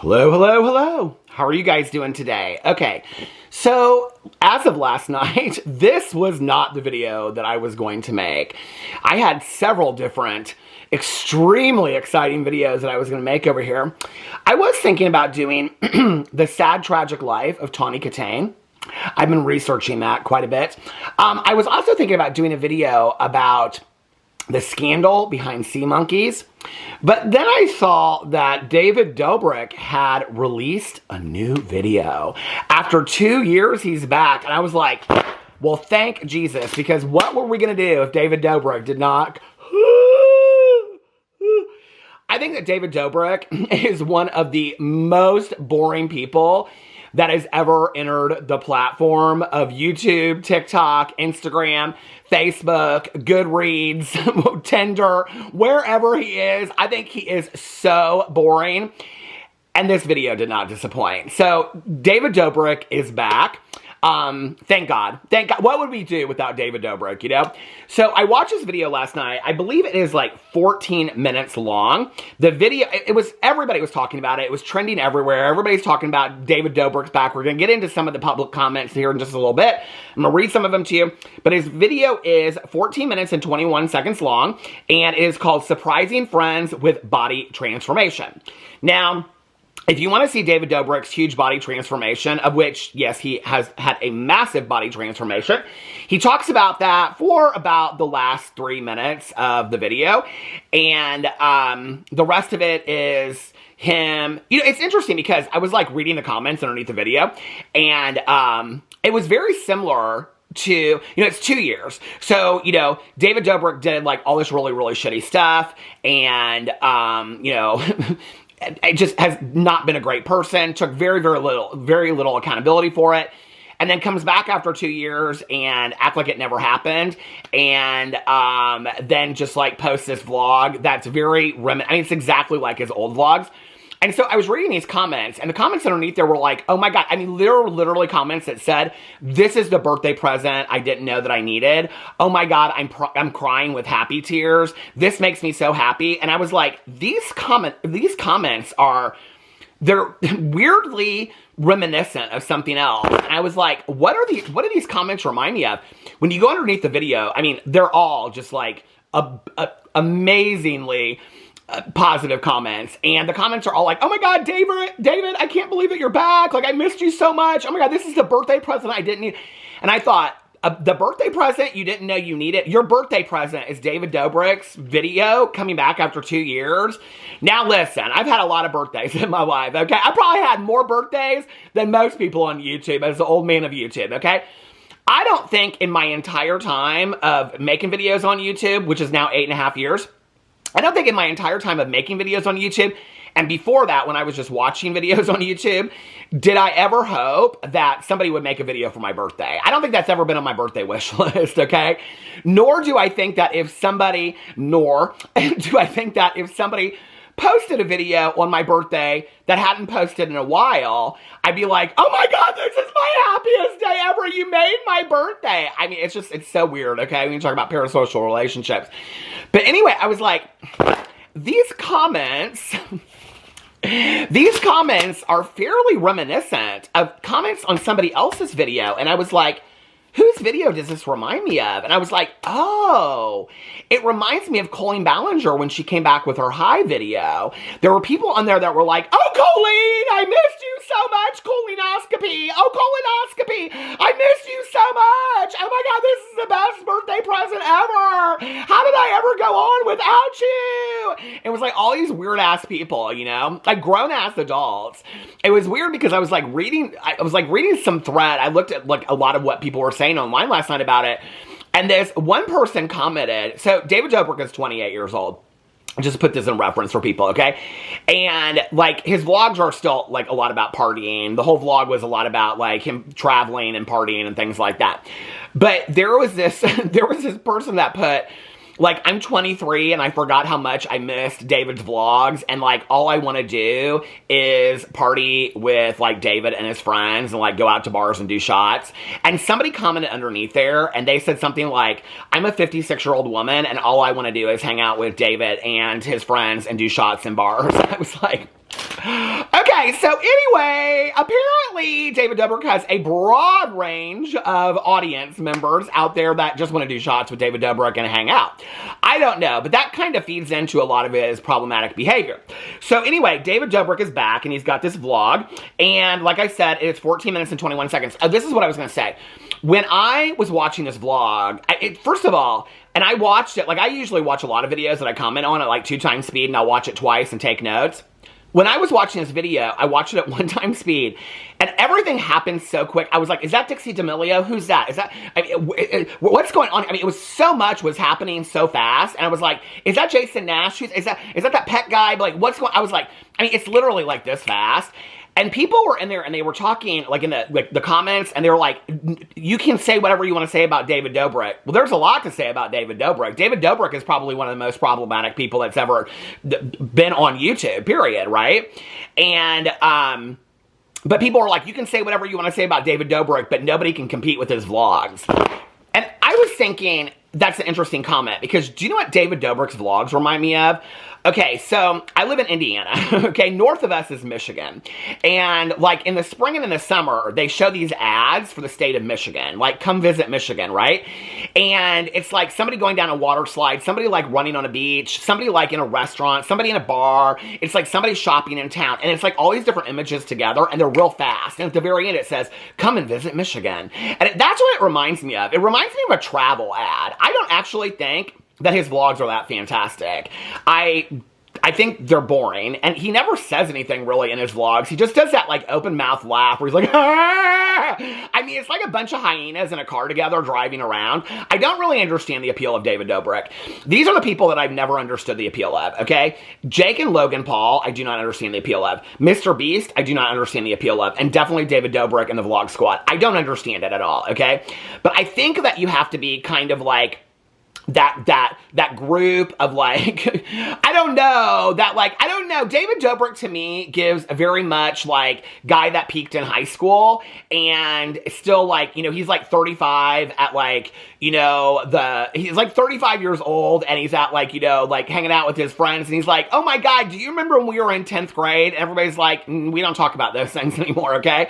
Hello, hello, hello. How are you guys doing today? Okay, so as of last night, this was not the video that I was going to make. I had several different extremely exciting videos that I was going to make over here. I was thinking about doing the sad, tragic life of Tawny Katane. I've been researching that quite a bit. I was also thinking about doing a video about the scandal behind sea monkeys. But then I saw that David Dobrik had released a new video. After 2 years, he's back. And I was like, well, thank Jesus. Because what were we going to do if David Dobrik did not... I think that David Dobrik is one of the most boring people that has ever entered the platform of YouTube, TikTok, Instagram, Facebook, Goodreads, Tinder, wherever he is. I think he is so boring. And this video did not disappoint. So David Dobrik is back. Thank God. Thank God. What would we do without David Dobrik, you know? So I watched this video last night. I believe it is like 14 minutes long. The video, everybody was talking about it. It was trending everywhere. Everybody's talking about David Dobrik's back. We're going to get into some of the public comments here in just a little bit. I'm going to read some of them to you. But his video is 14 minutes and 21 seconds long. And it is called Surprising Friends with Body Transformation. Now, if you want to see David Dobrik's huge body transformation, of which, yes, he has had a massive body transformation, he talks about that for about the last 3 minutes of the video. And the rest of it is him. You know, it's interesting because I was like reading the comments underneath the video, and it was very similar to, you know, it's 2 years. So, you know, David Dobrik did like all this really, really shitty stuff. And, you know, it just has not been a great person, took very little accountability for it, and then comes back after 2 years and act like it never happened, and then just like posts this vlog that's very, I mean, it's exactly like his old vlogs. And so I was reading these comments, and the comments underneath there were like, oh my God, I mean, there were literally comments that said, this is the birthday present I didn't know that I needed. Oh my God, I'm crying with happy tears. This makes me so happy. And I was like, these comments are, they're weirdly reminiscent of something else. And I was like, what do these comments remind me of? When you go underneath the video, I mean, they're all just like amazingly positive comments, and the comments are all like, oh my God, David, I can't believe that you're back. Like, I missed you so much. Oh my God, this is the birthday present I didn't need. And I thought, the birthday present you didn't know you needed? Your birthday present is David Dobrik's video coming back after 2 years. Now listen, I've had a lot of birthdays in my life, okay? I probably had more birthdays than most people on YouTube as the old man of YouTube, okay? I don't think in my entire time of making videos on YouTube, which is now 8.5 years, I don't think in my entire time of making videos on YouTube, and before that, when I was just watching videos on YouTube, did I ever hope that somebody would make a video for my birthday? I don't think that's ever been on my birthday wish list, okay? Nor do I think that if somebody posted a video on my birthday that hadn't posted in a while, I'd be like, oh my God, this is my happiest day ever. You made my birthday. I mean, it's so weird, okay? When you talk about parasocial relationships. But anyway, I was like, these comments are fairly reminiscent of comments on somebody else's video. And I was like, whose video does this remind me of? And I was like, oh, it reminds me of Colleen Ballinger when she came back with her High video. There were people on there that were like, oh, Colleen, I missed you so much, Colleenoscopy. Oh, Colleenoscopy, I missed you so much. Oh my God, this is the best birthday present ever. How did I ever go on without you? It was like all these weird ass people, you know, like grown ass adults. It was weird because I was like reading some thread. I looked at like a lot of what people were saying online last night about it. And this one person commented, so David Dobrik is 28 years old. Just put this in reference for people, okay? And like his vlogs are still like a lot about partying. The whole vlog was a lot about like him traveling and partying and things like that. But there was this person that put, like, I'm 23 and I forgot how much I missed David's vlogs, and like all I want to do is party with like David and his friends and like go out to bars and do shots. And somebody commented underneath there and they said something like, I'm a 56-year-old woman and all I want to do is hang out with David and his friends and do shots in bars. I was like, Okay, so anyway, apparently David Dobrik has a broad range of audience members out there that just want to do shots with David Dobrik and hang out. I don't know, but that kind of feeds into a lot of his problematic behavior. So anyway, David Dobrik is back and he's got this vlog, and like I said, it's 14 minutes and 21 seconds. This is what I was going to say. When I was watching this vlog, first of all, and I watched it, like I usually watch a lot of videos that I comment on at like 2x speed, and I'll watch it twice and take notes. When I was watching this video, I watched it at 1x speed, and everything happened so quick. I was like, is that Dixie D'Amelio? Who's that? Is that, what's going on? I mean, it was so much was happening so fast, and I was like, is that Jason Nash? Is that pet guy? Like, what's going on? I was like, I mean, it's literally like this fast. And people were in there and they were talking like in the comments, and they were like, you can say whatever you want to say about David Dobrik. Well, there's a lot to say about David Dobrik. David Dobrik is probably one of the most problematic people that's ever been on YouTube, period, right? And, but people were like, you can say whatever you want to say about David Dobrik, but nobody can compete with his vlogs. And I was thinking, that's an interesting comment, because do you know what David Dobrik's vlogs remind me of? Okay, so I live in Indiana, okay? North of us is Michigan. And like in the spring and in the summer, they show these ads for the state of Michigan, like come visit Michigan, right? And it's like somebody going down a water slide, somebody like running on a beach, somebody like in a restaurant, somebody in a bar. It's like somebody shopping in town. And it's like all these different images together, and they're real fast. And at the very end, it says, come and visit Michigan. And that's what it reminds me of. It reminds me of a travel ad. I don't actually think that his vlogs are that fantastic. I think they're boring, and he never says anything really in his vlogs. He just does that like open mouth laugh where he's like, ah! I mean, it's like a bunch of hyenas in a car together driving around. I don't really understand the appeal of David Dobrik. These are the people that I've never understood the appeal of, okay? Jake and Logan Paul, I do not understand the appeal of. Mr. Beast, I do not understand the appeal of. And definitely David Dobrik and the Vlog Squad. I don't understand it at all, okay? But I think that you have to be kind of like, that group of like, I don't know, David Dobrik to me gives a very much like guy that peaked in high school and still like, you know, he's like 35 at like, you know, he's like 35 years old and he's at like, you know, like hanging out with his friends and he's like, oh my God, do you remember when we were in 10th grade? And everybody's like, we don't talk about those things anymore, okay?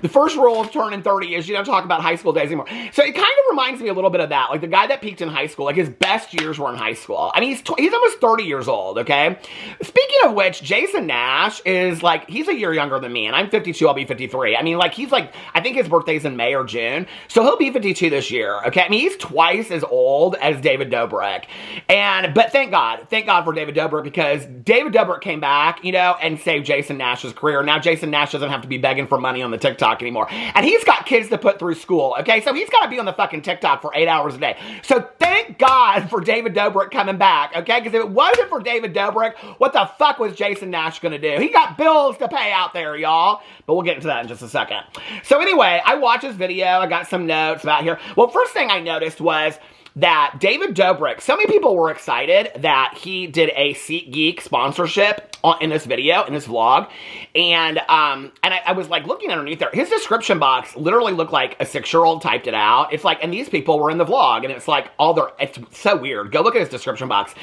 The first rule of turning 30 is you don't talk about high school days anymore. So it kind of reminds me a little bit of that, like the guy that peaked in high school, like his best years were in high school. I mean, he's almost 30 years old, okay? Speaking of which, Jason Nash is like, he's a year younger than me, and I'm 52, I'll be 53. I mean, like, he's like, I think his birthday's in May or June, so he'll be 52 this year, okay? I mean, he's twice as old as David Dobrik. But thank God for David Dobrik, because David Dobrik came back, you know, and saved Jason Nash's career. Now Jason Nash doesn't have to be begging for money on the TikTok anymore. And he's got kids to put through school, okay? So he's got to be on the fucking TikTok for 8 hours a day. So thank God for David Dobrik coming back, okay? Because if it wasn't for David Dobrik, what the fuck was Jason Nash gonna do? He got bills to pay out there, y'all. But we'll get into that in just a second. So anyway, I watched this video. I got some notes about here. Well, first thing I noticed was that David Dobrik, so many people were excited that he did a SeatGeek sponsorship in this video, in this vlog, and I was like looking underneath there. His description box literally looked like a 6-year-old typed it out. It's like, and these people were in the vlog, and it's like it's so weird. Go look at his description box.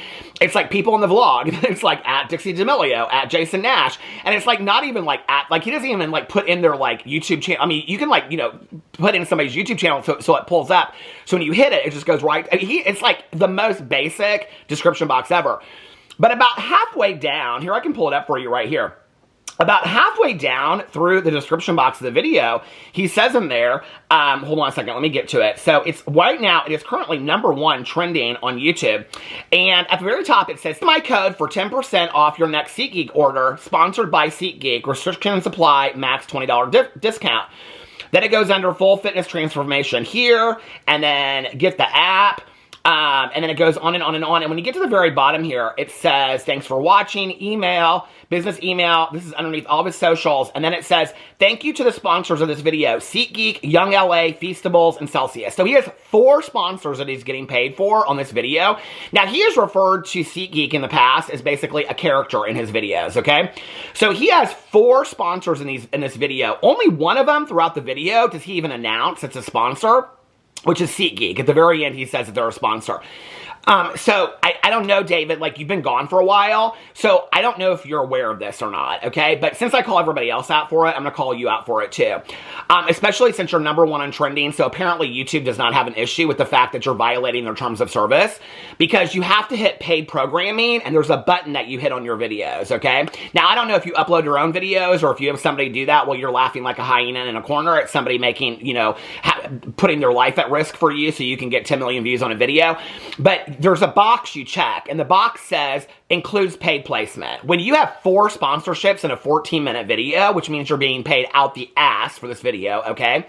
It's like people in the vlog. It's like at Dixie D'Amelio, at Jason Nash, and it's like not even like at, like he doesn't even like put in their like YouTube channel. I mean, you can like, you know, put in somebody's YouTube channel so it pulls up. So when you hit it, it just goes right. I mean, it's like the most basic description box ever. But about halfway down, here I can pull it up for you right here. About halfway down through the description box of the video, he says in there, hold on a second, let me get to it. So it's right now, it is currently #1 trending on YouTube. And at the very top, it says, my code for 10% off your next SeatGeek order, sponsored by SeatGeek, restriction supply, max $20 discount. Then it goes under full fitness transformation here, and then get the app. And then it goes on and on and on. And when you get to the very bottom here, it says, thanks for watching, email, business email. This is underneath all of his socials. And then it says, thank you to the sponsors of this video, SeatGeek, Young LA, Feastables, and Celsius. So he has 4 sponsors that he's getting paid for on this video. Now, he has referred to SeatGeek in the past as basically a character in his videos, okay? So he has 4 sponsors in this video. Only one of them throughout the video does he even announce it's a sponsor, which is SeatGeek. At the very end, he says that they're a sponsor. So I don't know, David, like you've been gone for a while, so I don't know if you're aware of this or not, okay? But since I call everybody else out for it, I'm gonna call you out for it too. Especially since you're number one on trending, so apparently YouTube does not have an issue with the fact that you're violating their terms of service, because you have to hit paid programming, and there's a button that you hit on your videos, okay? Now, I don't know if you upload your own videos, or if you have somebody do that while you're laughing like a hyena in a corner at somebody making, you know, putting their life at risk for you so you can get 10 million views on a video, but there's a box you check, and the box says includes paid placement. When you have 4 sponsorships in a 14-minute video, which means you're being paid out the ass for this video, okay,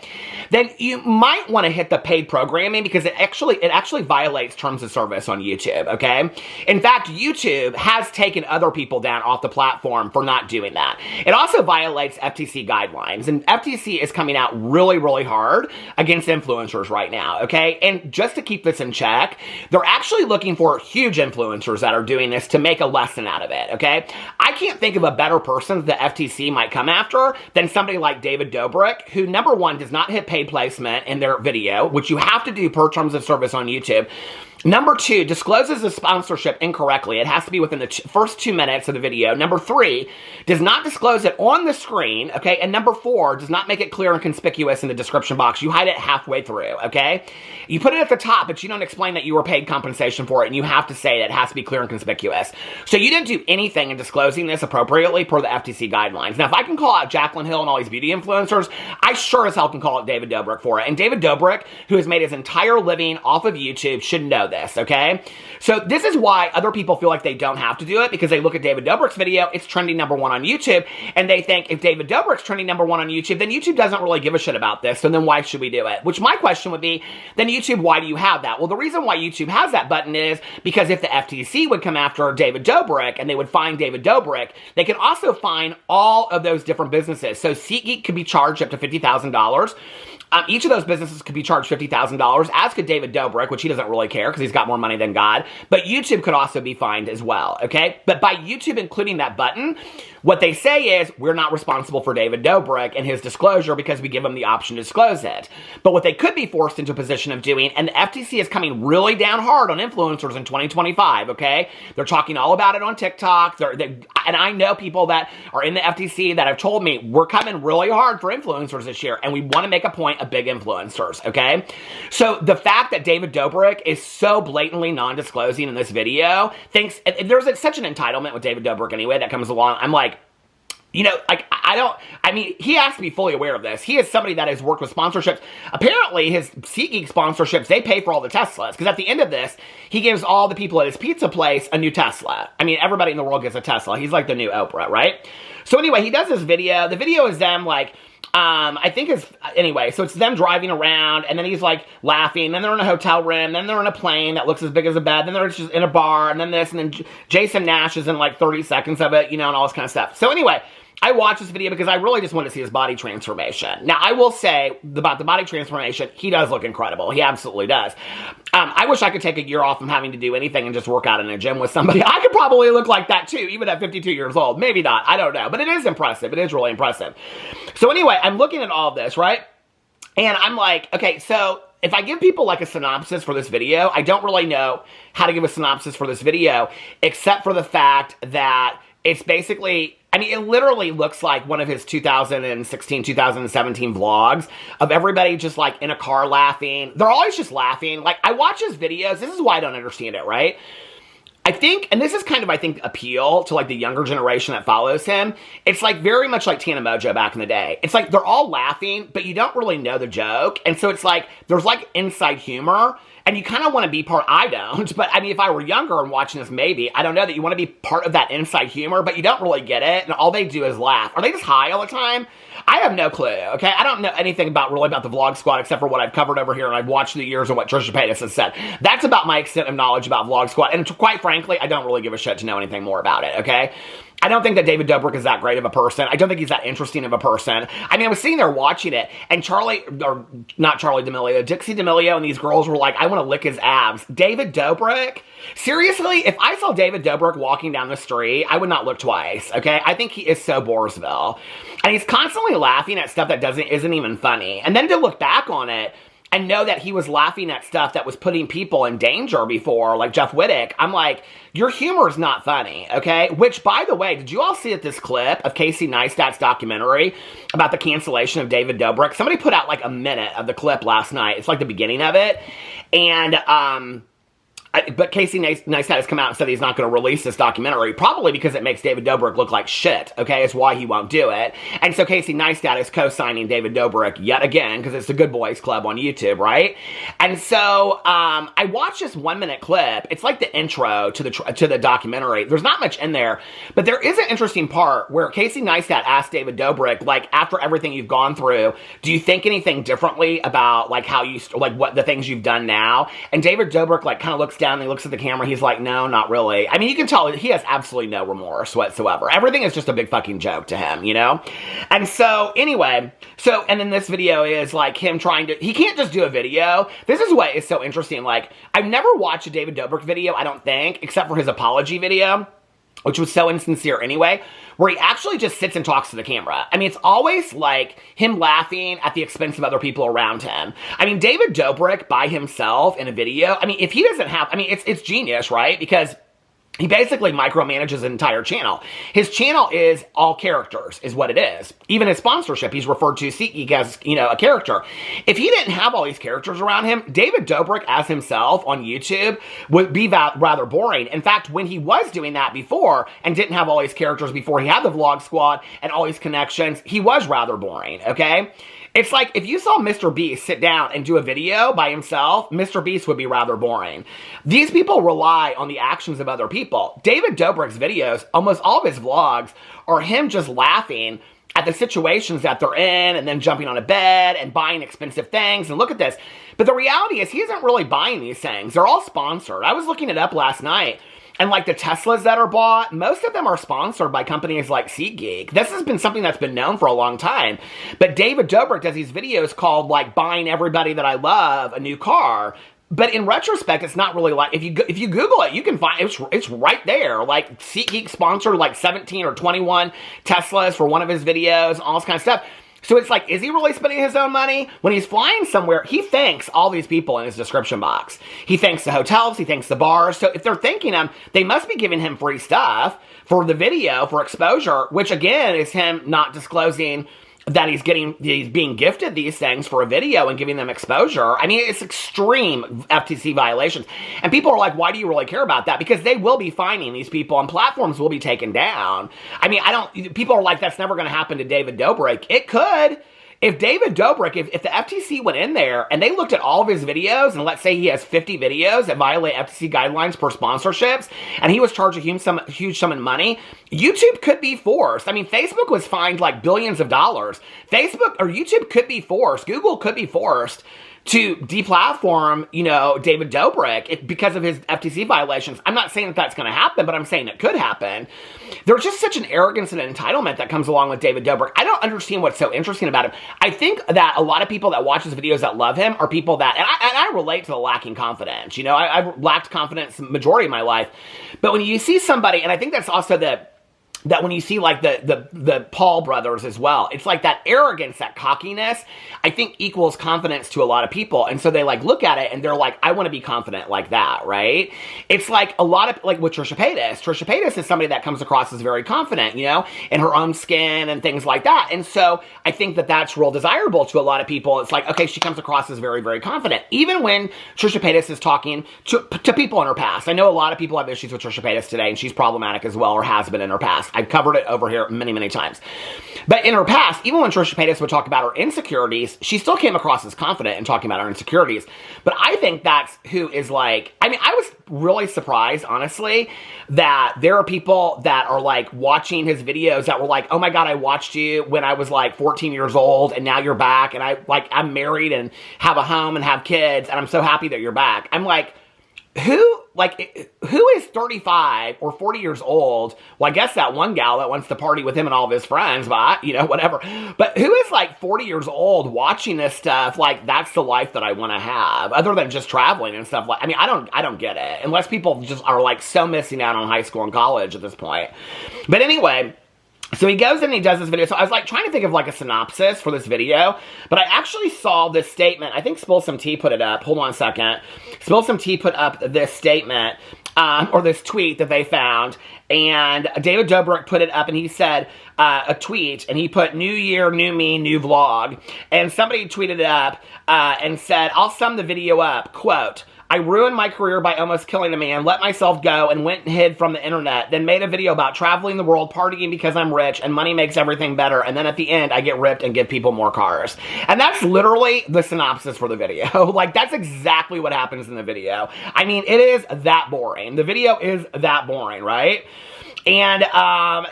then you might want to hit the paid programming, because it actually violates terms of service on YouTube, okay? In fact, YouTube has taken other people down off the platform for not doing that. It also violates FTC guidelines, and FTC is coming out really, really hard against influencers right now, okay? And just to keep this in check, they're actually looking for huge influencers that are doing this to make a lesson out of it, okay? I can't think of a better person the FTC might come after than somebody like David Dobrik, who, number one, does not hit paid placement in their video, which you have to do per terms of service on YouTube. Number 2, discloses the sponsorship incorrectly. It has to be within the first 2 minutes of the video. Number 3, does not disclose it on the screen, okay? And number 4, does not make it clear and conspicuous in the description box. You hide it halfway through, okay? You put it at the top, but you don't explain that you were paid compensation for it, and you have to say that it has to be clear and conspicuous. So you didn't do anything in disclosing this appropriately per the FTC guidelines. Now, if I can call out Jaclyn Hill and all these beauty influencers, I sure as hell can call out David Dobrik for it. And David Dobrik, who has made his entire living off of YouTube, should know this, okay? So this is why other people feel like they don't have to do it, because they look at David Dobrik's video, it's trending number 1 on YouTube, and they think if David Dobrik's trending number 1 on YouTube, then YouTube doesn't really give a shit about this, so then why should we do it? Which my question would be, then YouTube, why do you have that? Well, the reason why YouTube has that button is because if the FTC would come after David Dobrik and they would find David Dobrik, they can also find all of those different businesses. So SeatGeek could be charged up to $50,000. Each of those businesses could be charged $50,000, as could David Dobrik, which he doesn't really care because he's got more money than God. But YouTube could also be fined as well, okay? But by YouTube including that button, what they say is, we're not responsible for David Dobrik and his disclosure because we give him the option to disclose it. But what they could be forced into a position of doing, and the FTC is coming really down hard on influencers in 2025, okay? They're talking all about it on TikTok. And I know people that are in the FTC that have told me, we're coming really hard for influencers this year, and we want to make a point of big influencers, okay? So the fact that David Dobrik is so blatantly non-disclosing in this video, there's such an entitlement with David Dobrik anyway that comes along. I'm like, you know, like, he has to be fully aware of this. He is somebody that has worked with sponsorships. Apparently, his SeatGeek sponsorships, they pay for all the Teslas. Because at the end of this, he gives all the people at his pizza place a new Tesla. I mean, everybody in the world gets a Tesla. He's like the new Oprah, right? So anyway, he does this video. The video is them, like, so it's them driving around, and then he's like laughing, then they're in a hotel room, then they're in a plane that looks as big as a bed, then they're just in a bar, and then this, and then Jason Nash is in like 30 seconds of it, you know, and all this kind of stuff. So anyway, I watched this video because I really just wanted to see his body transformation. Now, I will say about the body transformation, he does look incredible. He absolutely does. I wish I could take a year off from having to do anything and just work out in a gym with somebody. I could probably look like that too, even at 52 years old. Maybe not. I don't know. But it is impressive. It is really impressive. So anyway, I'm looking at all of this, right? And I'm like, okay, so if I give people like a synopsis for this video, I don't really know how to give a synopsis for this video, except for the fact that it's basically, I mean, it literally looks like one of his 2016, 2017 vlogs of everybody just like in a car laughing. They're always just laughing. Like, I watch his videos. This is why I don't understand it, right? I think, and this is kind of, I think, appeal to like the younger generation that follows him. It's like very much like Tana Mojo back in the day. It's like they're all laughing, but you don't really know the joke. And so it's like, there's like inside humor. And you kind of want to be part, I don't, but I mean, if I were younger and watching this, maybe, I don't know, that you want to be part of that inside humor, but you don't really get it, and all they do is laugh. Are they just high all the time? I have no clue, okay? I don't know anything really about the Vlog Squad except for what I've covered over here, and I've watched the years of what Trisha Paytas has said. That's about my extent of knowledge about Vlog Squad, and quite frankly, I don't really give a shit to know anything more about it, okay? I don't think that David Dobrik is that great of a person. I don't think he's that interesting of a person. I mean, I was sitting there watching it, and not Charlie D'Amelio, Dixie D'Amelio and these girls were like, I want to lick his abs. David Dobrik? Seriously? If I saw David Dobrik walking down the street, I would not look twice, okay? I think he is so Borsville. And he's constantly laughing at stuff that isn't even funny. And then to look back on it, and know that he was laughing at stuff that was putting people in danger before, like Jeff Wittick, I'm like, your humor is not funny, okay? Which, by the way, did you all see this clip of Casey Neistat's documentary about the cancellation of David Dobrik? Somebody put out like a minute of the clip last night. It's like the beginning of it. And, but Casey Neistat has come out and said he's not going to release this documentary, probably because it makes David Dobrik look like shit, okay? It's why he won't do it. And so Casey Neistat is co-signing David Dobrik yet again, because it's the Good Boys Club on YouTube, right? And so I watched this 1-minute clip. It's like the intro to the documentary. There's not much in there, but there is an interesting part where Casey Neistat asked David Dobrik, like, after everything you've gone through, do you think anything differently about, like, how you, like, what the things you've done now? And David Dobrik, like, kind of looks down and he looks at the camera. He's like, no, not really. I mean, you can tell he has absolutely no remorse whatsoever. Everything is just a big fucking joke to him, you know? And so, anyway, and then this video is like him he can't just do a video. This is what is so interesting. Like, I've never watched a David Dobrik video, I don't think, except for his apology video, which was so insincere anyway, where he actually just sits and talks to the camera. I mean, it's always like him laughing at the expense of other people around him. I mean, David Dobrik by himself in a video, I mean, if he doesn't have, I mean, it's genius, right? Because he basically micromanages an entire channel. His channel is all characters, is what it is. Even his sponsorship, he's referred to SeatGeek as, you know, a character. If he didn't have all these characters around him, David Dobrik as himself on YouTube would be rather boring. In fact, when he was doing that before and didn't have all these characters before he had the Vlog Squad and all these connections, he was rather boring, okay? It's like, if you saw Mr. Beast sit down and do a video by himself, Mr. Beast would be rather boring. These people rely on the actions of other people. David Dobrik's videos, almost all of his vlogs, are him just laughing at the situations that they're in and then jumping on a bed and buying expensive things. And look at this. But the reality is he isn't really buying these things. They're all sponsored. I was looking it up last night. And like the Teslas that are bought, most of them are sponsored by companies like SeatGeek. This has been something that's been known for a long time. But David Dobrik does these videos called like buying everybody that I love a new car. But in retrospect, it's not really like, if you Google it, you can find, it's right there. Like SeatGeek sponsored like 17 or 21 Teslas for one of his videos, all this kind of stuff. So it's like, is he really spending his own money? When he's flying somewhere, he thanks all these people in his description box. He thanks the hotels, he thanks the bars. So if they're thanking him, they must be giving him free stuff for the video, for exposure, which again is him not disclosing that he's being gifted these things for a video and giving them exposure. I mean, it's extreme FTC violations. And people are like, why do you really care about that? Because they will be fining these people and platforms will be taken down. I mean, people are like, that's never going to happen to David Dobrik. It could. If David Dobrik, if the FTC went in there and they looked at all of his videos, and let's say he has 50 videos that violate FTC guidelines for sponsorships, and he was charged a huge sum of money, YouTube could be forced. I mean, Facebook was fined like billions of dollars. Facebook or YouTube could be forced. Google could be forced to deplatform, you know, David Dobrik because of his FTC violations. I'm not saying that that's going to happen, but I'm saying it could happen. There's just such an arrogance and entitlement that comes along with David Dobrik. I don't understand what's so interesting about him. I think that a lot of people that watch his videos that love him are people that, and I relate to the lacking confidence. You know, I've lacked confidence the majority of my life. But when you see somebody, and I think that's also that when you see like the Paul brothers as well, it's like that arrogance, that cockiness, I think equals confidence to a lot of people. And so they like look at it and they're like, I want to be confident like that, right? It's like a lot of, like with Trisha Paytas. Trisha Paytas is somebody that comes across as very confident, you know, in her own skin and things like that. And so I think that that's real desirable to a lot of people. It's like, okay, she comes across as very, very confident. Even when Trisha Paytas is talking to people in her past. I know a lot of people have issues with Trisha Paytas today and she's problematic as well, or has been in her past. I've covered it over here many, many times. But in her past, even when Trisha Paytas would talk about her insecurities, she still came across as confident in talking about her insecurities. But I think that's who is like, I mean, I was really surprised, honestly, that there are people that are like watching his videos that were like, oh my God, I watched you when I was like 14 years old and now you're back and I'm married and have a home and have kids and I'm so happy that you're back. I'm like, who is 35 or 40 years old? Well, I guess that one gal that wants to party with him and all of his friends, but, you know, whatever. But who is like 40 years old watching this stuff? Like, that's the life that I want to have, other than just traveling and stuff. Like, I mean, I don't get it, unless people just are like so missing out on high school and college at this point. But anyway, So he goes in and he does this video. So I was like trying to think of like a synopsis for this video, but I actually saw this statement. I think Spill Some Tea put it up. Hold on a second. Spill Some Tea put up this statement, or this tweet that they found, and David Dobrik put it up, and he said a tweet, and he put "New Year, New Me, New Vlog," and somebody tweeted it up and said, "I'll sum the video up." Quote, "I ruined my career by almost killing a man, let myself go, and went and hid from the internet, then made a video about traveling the world, partying because I'm rich, and money makes everything better, and then at the end, I get ripped and give people more cars." And that's literally the synopsis for the video. Like, that's exactly what happens in the video. I mean, it is that boring. The video is that boring, right? And,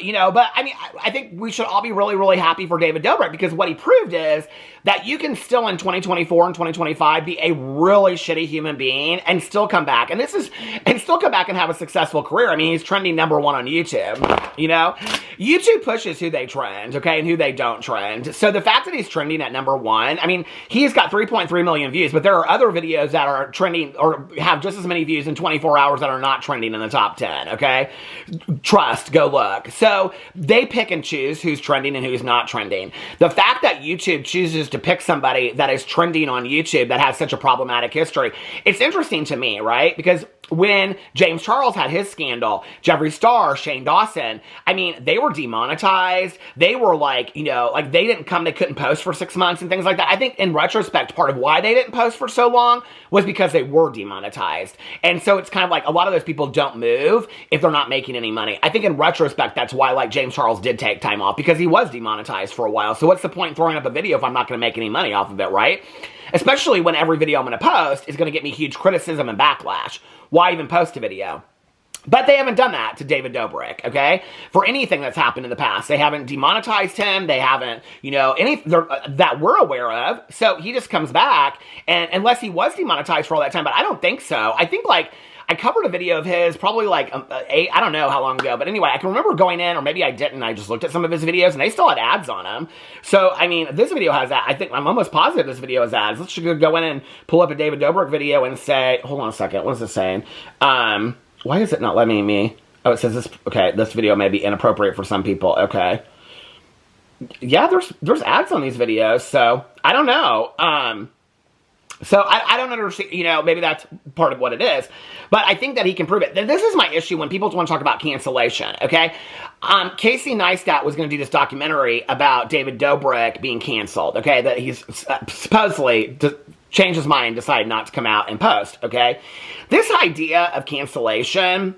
you know, but I mean, I think we should all be really, really happy for David Dobrik, because what he proved is that you can still in 2024 and 2025 be a really shitty human being and still come back. And still come back and have a successful career. I mean, he's trending #1 on YouTube, you know? YouTube pushes who they trend, okay, and who they don't trend. So the fact that he's trending at #1, I mean, he's got 3.3 million views, but there are other videos that are trending or have just as many views in 24 hours that are not trending in the top 10, okay? Trust, go look. So they pick and choose who's trending and who's not trending. The fact that YouTube chooses to pick somebody that is trending on YouTube that has such a problematic history, it's interesting to me, right? Because when James Charles had his scandal, Jeffree Star, Shane Dawson, I mean, they were demonetized. They were like, you know, like they couldn't post for 6 months and things like that. I think in retrospect, part of why they didn't post for so long was because they were demonetized. And so it's kind of like a lot of those people don't move if they're not making any money. I think in retrospect, that's why like James Charles did take time off, because he was demonetized for a while. So what's the point in throwing up a video if I'm not going to make any money off of it, right? Especially when every video I'm going to post is going to get me huge criticism and backlash. Why even post a video? But they haven't done that to David Dobrik, okay? For anything that's happened in the past. They haven't demonetized him. They haven't, you know, that we're aware of. So he just comes back, and unless he was demonetized for all that time, but I don't think so. I think, like, I covered a video of his probably like I don't know how long ago, but anyway, I can remember going in, or maybe I didn't, I just looked at some of his videos, and they still had ads on them. So, I mean, this video has that. I think, I'm almost positive this video has ads. Let's just go in and pull up a David Dobrik video and say, hold on a second, what is it saying? Why is it not letting me? Oh, it says this, okay, this video may be inappropriate for some people, okay. Yeah, there's ads on these videos, so, I don't know. So I don't understand, you know, maybe that's part of what it is. But I think that he can prove it. This is my issue when people want to talk about cancellation, okay? Casey Neistat was going to do this documentary about David Dobrik being canceled, okay? That he's supposedly changed his mind, decided not to come out and post, okay? This idea of cancellation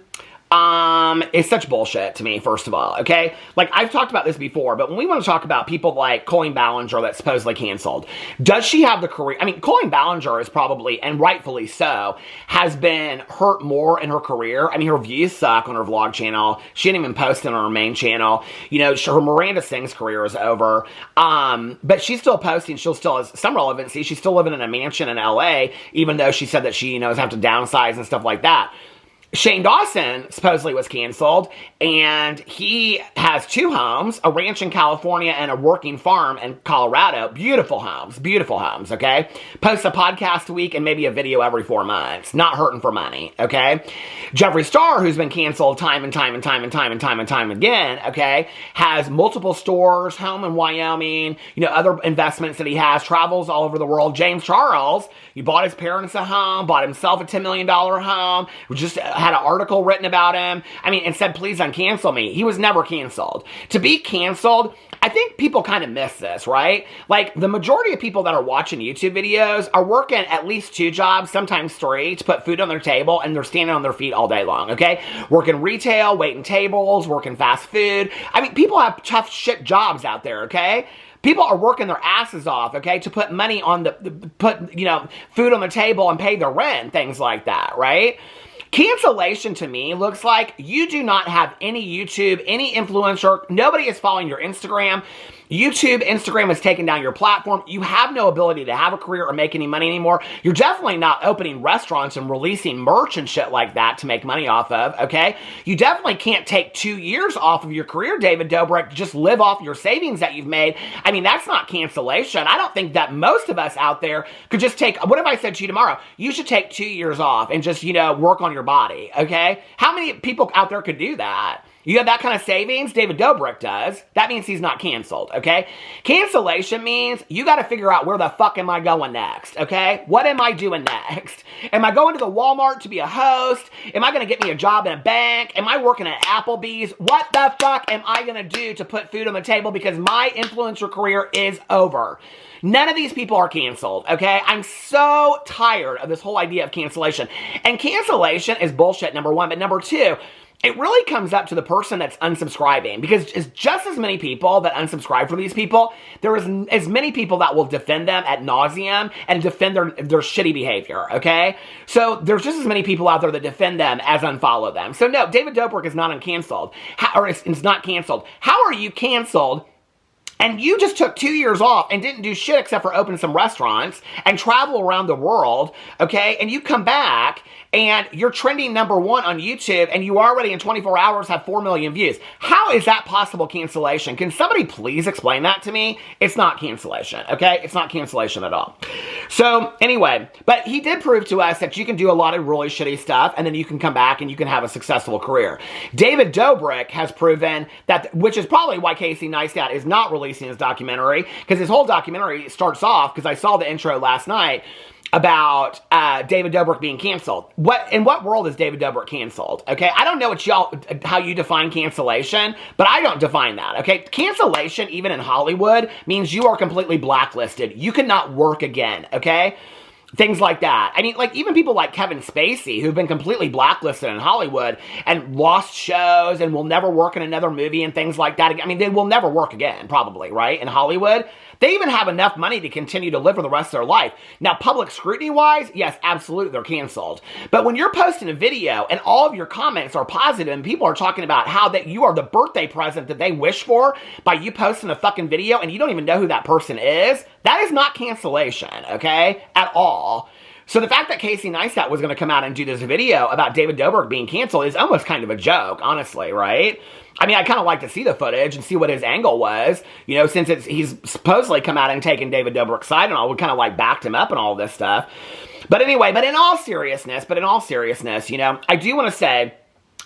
is such bullshit to me, first of all, okay? Like, I've talked about this before, but when we want to talk about people like Colleen Ballinger that's supposedly canceled, does she have the career? I mean, Colleen Ballinger is probably, and rightfully so, has been hurt more in her career. I mean, her views suck on her vlog channel. She didn't even post it on her main channel. You know, her Miranda Sings career is over. But she's still posting. She still has some relevancy. She's still living in a mansion in LA, even though she said that she, you know, has have to downsize and stuff like that. Shane Dawson supposedly was canceled, and he has 2 homes, a ranch in California and a working farm in Colorado. Beautiful homes, okay? Posts a podcast a week and maybe a video every 4 months. Not hurting for money, okay? Jeffree Star, who's been canceled time and time again, okay, has multiple stores, home in Wyoming, you know, other investments that he has, travels all over the world. James Charles, he bought his parents a home, bought himself a $10 million home, just had an article written about him. I mean, and said, please uncancel me. He was never canceled. To be canceled, I think people kind of miss this, right? Like, the majority of people that are watching YouTube videos are working at least 2 jobs, sometimes 3, to put food on their table, and they're standing on their feet all day long, okay? Working retail, waiting tables, working fast food. I mean, people have tough shit jobs out there, okay? People are working their asses off, okay, to put money on put, you know, food on the table and pay their rent, things like that, right? Cancellation to me looks like you do not have any YouTube, any influencer, nobody is following your Instagram. YouTube, Instagram has taken down your platform. You have no ability to have a career or make any money anymore. You're definitely not opening restaurants and releasing merch and shit like that to make money off of, okay? You definitely can't take 2 years off of your career, David Dobrik, to just live off your savings that you've made. I mean, that's not cancellation. I don't think that most of us out there could just take, what if I said to you tomorrow, you should take 2 years off and just, you know, work on your body, okay? How many people out there could do that? You have that kind of savings? David Dobrik does. That means he's not canceled, okay? Cancellation means you got to figure out where the fuck am I going next, okay? What am I doing next? Am I going to the Walmart to be a host? Am I going to get me a job in a bank? Am I working at Applebee's? What the fuck am I going to do to put food on the table because my influencer career is over? None of these people are canceled, okay? I'm so tired of this whole idea of cancellation. And cancellation is bullshit, number one. But number two, it really comes up to the person that's unsubscribing, because it's just as many people that unsubscribe from these people. There is as many people that will defend them ad nauseum and defend their shitty behavior, okay? So there's just as many people out there that defend them as unfollow them. So no, David Dobrik is not uncanceled, or it's not canceled. How are you canceled? And you just took 2 years off and didn't do shit except for open some restaurants and travel around the world, okay? And you come back and you're trending #1 on YouTube and you already in 24 hours have 4 million views. How is that possible cancellation? Can somebody please explain that to me? It's not cancellation, okay? It's not cancellation at all. So anyway, but he did prove to us that you can do a lot of really shitty stuff and then you can come back and you can have a successful career. David Dobrik has proven that, which is probably why Casey Neistat is not releasing his documentary, because his whole documentary starts off, because I saw the intro last night, about David Dobrik being canceled. In what world is David Dobrik canceled? Okay, I don't know how you define cancellation, but I don't define that. Okay, cancellation, even in Hollywood, means you are completely blacklisted. You cannot work again. Okay. Things like that. I mean, like, even people like Kevin Spacey, who've been completely blacklisted in Hollywood and lost shows and will never work in another movie and things like that. I mean, they will never work again, probably, right? In Hollywood. They even have enough money to continue to live for the rest of their life. Now, public scrutiny-wise, yes, absolutely, they're canceled. But when you're posting a video and all of your comments are positive and people are talking about how that you are the birthday present that they wish for by you posting a fucking video and you don't even know who that person is, that is not cancellation, okay? At all. So the fact that Casey Neistat was going to come out and do this video about David Dobrik being canceled is almost kind of a joke, honestly, right? I mean, I kind of like to see the footage and see what his angle was, you know, since he's supposedly come out and taken David Dobrik's side and all, we kind of like backed him up and all this stuff. But anyway, but in all seriousness, you know, I do want to say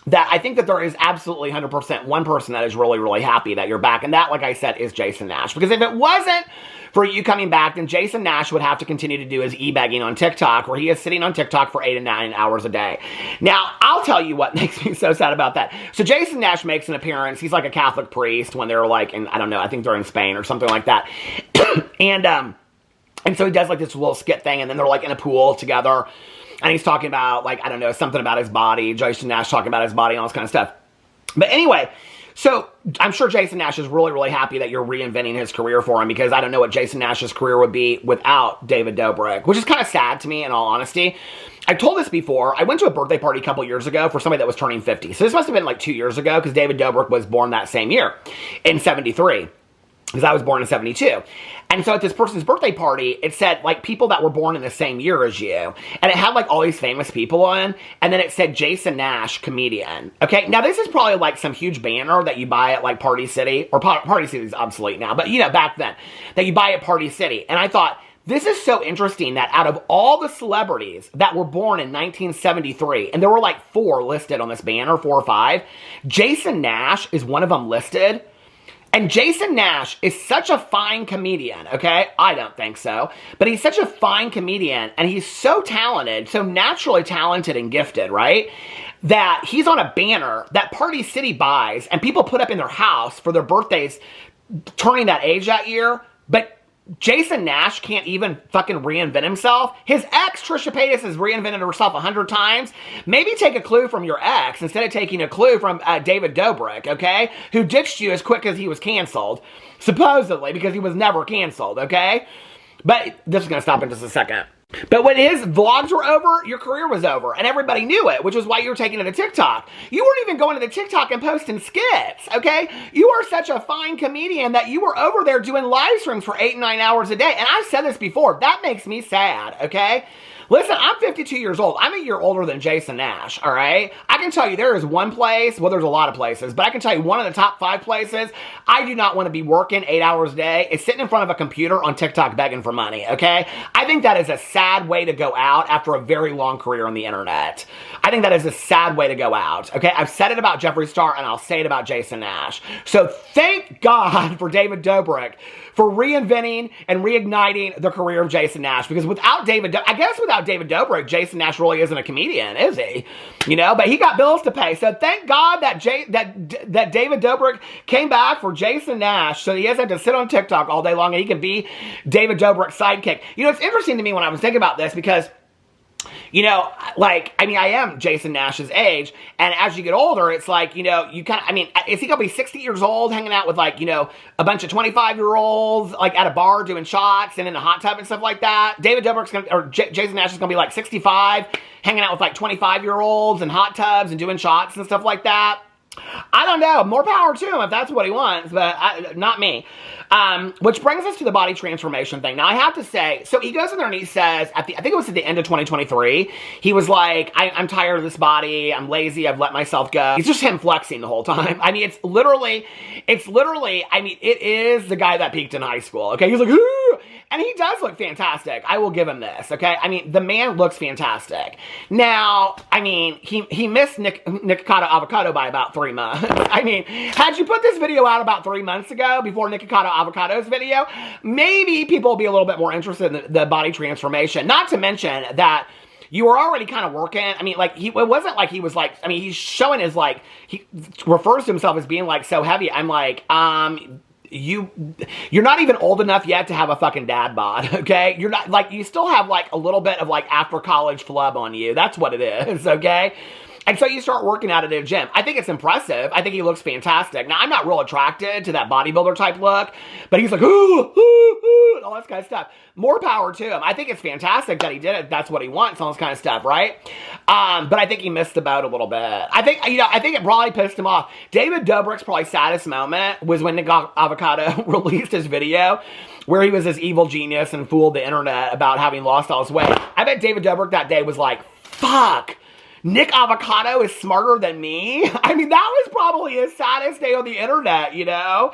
that I think that there is absolutely 100% one person that is really, really happy that you're back. And that, like I said, is Jason Nash. Because if it wasn't for you coming back, then Jason Nash would have to continue to do his e-begging on TikTok, where he is sitting on TikTok for 8 and 9 hours a day. Now, I'll tell you what makes me so sad about that. So Jason Nash makes an appearance. He's like a Catholic priest when they're like, I don't know, I think they're in Spain or something like that. And so he does like this little skit thing, and then they're like in a pool together. And he's talking about, like, I don't know, something about his body. Jason Nash talking about his body and all this kind of stuff. But anyway, so I'm sure Jason Nash is really, really happy that you're reinventing his career for him, because I don't know what Jason Nash's career would be without David Dobrik, which is kind of sad to me, in all honesty. I've told this before. I went to a birthday party a couple years ago for somebody that was turning 50. So this must have been like 2 years ago, because David Dobrik was born that same year, in 73. Because I was born in 72. And so at this person's birthday party, it said, like, people that were born in the same year as you. And it had, like, all these famous people on. And then it said, Jason Nash, comedian. Okay, now this is probably, like, some huge banner that you buy at, like, Party City. Or Party City is obsolete now. But, you know, back then. That you buy at Party City. And I thought, this is so interesting that out of all the celebrities that were born in 1973, and there were, like, 4 listed on this banner, 4 or 5, Jason Nash is one of them listed. And Jason Nash is such a fine comedian, okay? I don't think so. But he's such a fine comedian, and he's so talented, so naturally talented and gifted, right? That he's on a banner that Party City buys, and people put up in their house for their birthdays turning that age that year. But Jason Nash can't even fucking reinvent himself. His ex, Trisha Paytas, has reinvented herself 100 times. Maybe take a clue from your ex instead of taking a clue from David Dobrik, okay? Who ditched you as quick as he was canceled, supposedly, because he was never canceled, okay? But this is going to stop in just a second. But when his vlogs were over, your career was over. And everybody knew it, which was why you were taking it to TikTok. You weren't even going to the TikTok and posting skits, okay? You are such a fine comedian that you were over there doing live streams for 8 and 9 hours a day. And I've said this before. That makes me sad, okay? Listen, I'm 52 years old. I'm a year older than Jason Nash, all right? I can tell you there is one place, well, there's a lot of places, but I can tell you one of the top 5 places I do not want to be working 8 hours a day is sitting in front of a computer on TikTok begging for money, okay? I think that is a sad sad way to go out after a very long career on the internet. I think that is a sad way to go out. Okay, I've said it about Jeffree Star, and I'll say it about Jason Nash. So thank God for David Dobrik for reinventing and reigniting the career of Jason Nash, because without David Dobrik, Jason Nash really isn't a comedian, is he? You know, but he got bills to pay. So thank God that David Dobrik came back for Jason Nash, so he doesn't have to sit on TikTok all day long and he can be David Dobrik's sidekick. You know, it's interesting to me when I was thinking about this, because, you know, like, I mean, I am Jason Nash's age, and as you get older, it's like, you know, you kind of, I mean, is he gonna be 60 years old hanging out with, like, you know, a bunch of 25-year-olds, like, at a bar doing shots and in a hot tub and stuff like that? David Dobrik's gonna, or Jason Nash is gonna be, like, 65, hanging out with, like, 25-year-olds in hot tubs and doing shots and stuff like that? I don't know. More power to him if that's what he wants, but not me. Which brings us to the body transformation thing. Now, I have to say, so he goes in there and he says, I think it was at the end of 2023, he was like, I'm tired of this body. I'm lazy. I've let myself go. It's just him flexing the whole time. I mean, it's literally, I mean, it is the guy that peaked in high school. Okay. He's like, ooh, and he does look fantastic. I will give him this. Okay. I mean, the man looks fantastic. Now, I mean, he missed Nikocado Avocado by about 3 months. I mean, had you put this video out about 3 months ago before Nikocado Avocado's video, maybe people will be a little bit more interested in the body transformation. Not to mention that you were already kind of working. I mean, like, it wasn't like he was like, I mean, he's showing his, like, he refers to himself as being, like, so heavy. I'm like, you're not even old enough yet to have a fucking dad bod, okay? You're not, like, you still have, like, a little bit of, like, after college flub on you. That's what it is, okay? And so you start working out at a gym. I think it's impressive. I think he looks fantastic. Now, I'm not real attracted to that bodybuilder type look, but he's like, ooh, ooh, ooh, and all that kind of stuff. More power to him. I think it's fantastic that he did it. That's what he wants, all this kind of stuff, right? But I think he missed the boat a little bit. I think it probably pissed him off. David Dobrik's probably saddest moment was when Nick Avocado released his video where he was this evil genius and fooled the internet about having lost all his weight. I bet David Dobrik that day was like, fuck, Nick Avocado is smarter than me? I mean, that was probably his saddest day on the internet, you know?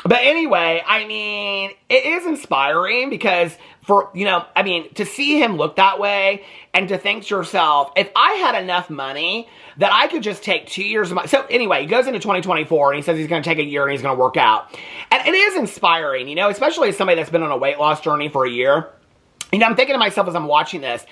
But anyway, I mean, it is inspiring because I mean, to see him look that way and to think to yourself, if I had enough money that I could just take 2 years of my... So anyway, he goes into 2024 and he says he's going to take a year and he's going to work out. And it is inspiring, you know, especially as somebody that's been on a weight loss journey for a year. You know, I'm thinking to myself as I'm watching this,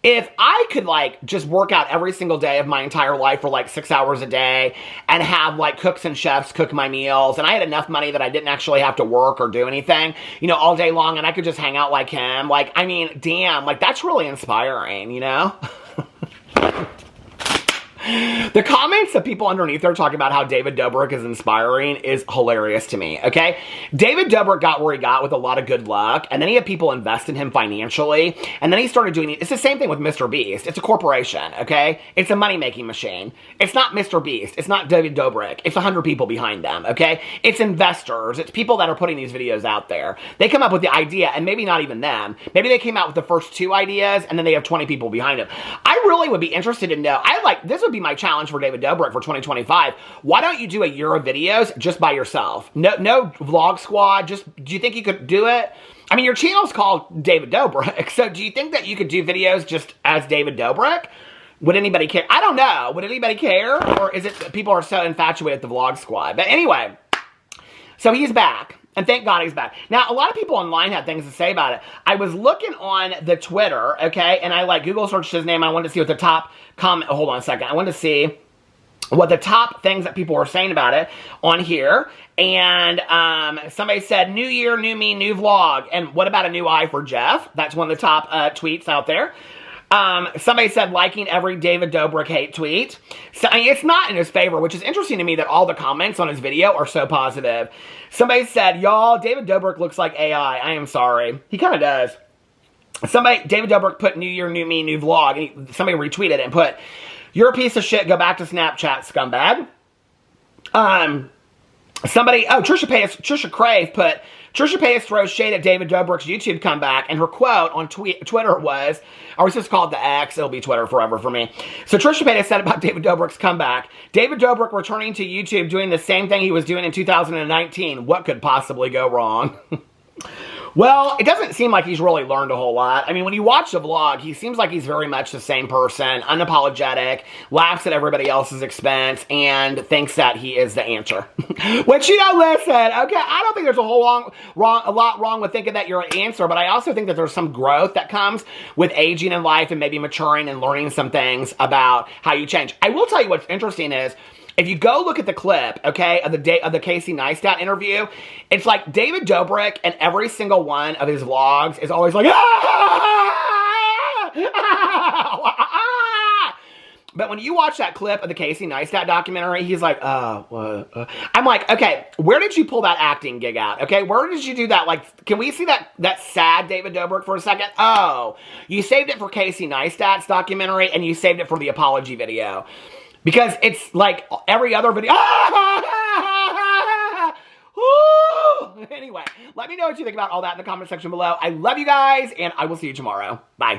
if I could, like, just work out every single day of my entire life for, like, 6 hours a day and have, like, cooks and chefs cook my meals, and I had enough money that I didn't actually have to work or do anything, you know, all day long, and I could just hang out like him, like, I mean, damn, like, that's really inspiring, you know? The comments of people underneath there talking about how David Dobrik is inspiring is hilarious to me, okay? David Dobrik got where he got with a lot of good luck, and then he had people invest in him financially, and then he started doing it. It's the same thing with Mr. Beast. It's a corporation, okay? It's a money-making machine. It's not Mr. Beast. It's not David Dobrik. It's 100 people behind them, okay? It's investors. It's people that are putting these videos out there. They come up with the idea, and maybe not even them. Maybe they came out with the first 2 ideas, and then they have 20 people behind them. I really would be interested to know. This would be my challenge for David Dobrik for 2025. Why don't you do a year of videos just by yourself? No vlog squad. Do you think you could do it? I mean, your channel's called David Dobrik, so do you think that you could do videos just as David Dobrik? Would anybody care? I don't know. Would anybody care? Or is it people are so infatuated with the vlog squad? But anyway, so he's back. And thank God he's back. Now, a lot of people online had things to say about it. I was looking on the Twitter, okay, and I, like, Google searched his name. I wanted to see what the top comment... Hold on a second. I wanted to see what the top things that people were saying about it on here. And somebody said, new year, new me, new vlog. And what about a new eye for Jeff? That's one of the top tweets out there. Somebody said liking every David Dobrik hate tweet. So, I mean, it's not in his favor, which is interesting to me that all the comments on his video are so positive. Somebody said, y'all, David Dobrik looks like AI. I am sorry. He kind of does. David Dobrik put new year, new me, new vlog. And somebody retweeted it and put, you're a piece of shit. Go back to Snapchat, scumbag. Trisha Crave put, Trisha Paytas throws shade at David Dobrik's YouTube comeback, and her quote on Twitter was, or it's just called the X, it'll be Twitter forever for me. So Trisha Paytas said about David Dobrik's comeback, David Dobrik returning to YouTube doing the same thing he was doing in 2019. What could possibly go wrong? Well, it doesn't seem like he's really learned a whole lot. I mean, when you watch the vlog, he seems like he's very much the same person, unapologetic, laughs at everybody else's expense, and thinks that he is the answer. Which, you know, listen, okay, I don't think there's a lot wrong with thinking that you're an answer, but I also think that there's some growth that comes with aging in life and maybe maturing and learning some things about how you change. I will tell you what's interesting is, if you go look at the clip, okay, of the Casey Neistat interview, it's like David Dobrik and every single one of his vlogs is always like, But when you watch that clip of the Casey Neistat documentary, he's like, I'm like, okay, where did you pull that acting gig out? Okay, where did you do that? Like, can we see that sad David Dobrik for a second? Oh, you saved it for Casey Neistat's documentary, and you saved it for the apology video. Because it's like every other video. Anyway, let me know what you think about all that in the comment section below. I love you guys, and I will see you tomorrow. Bye.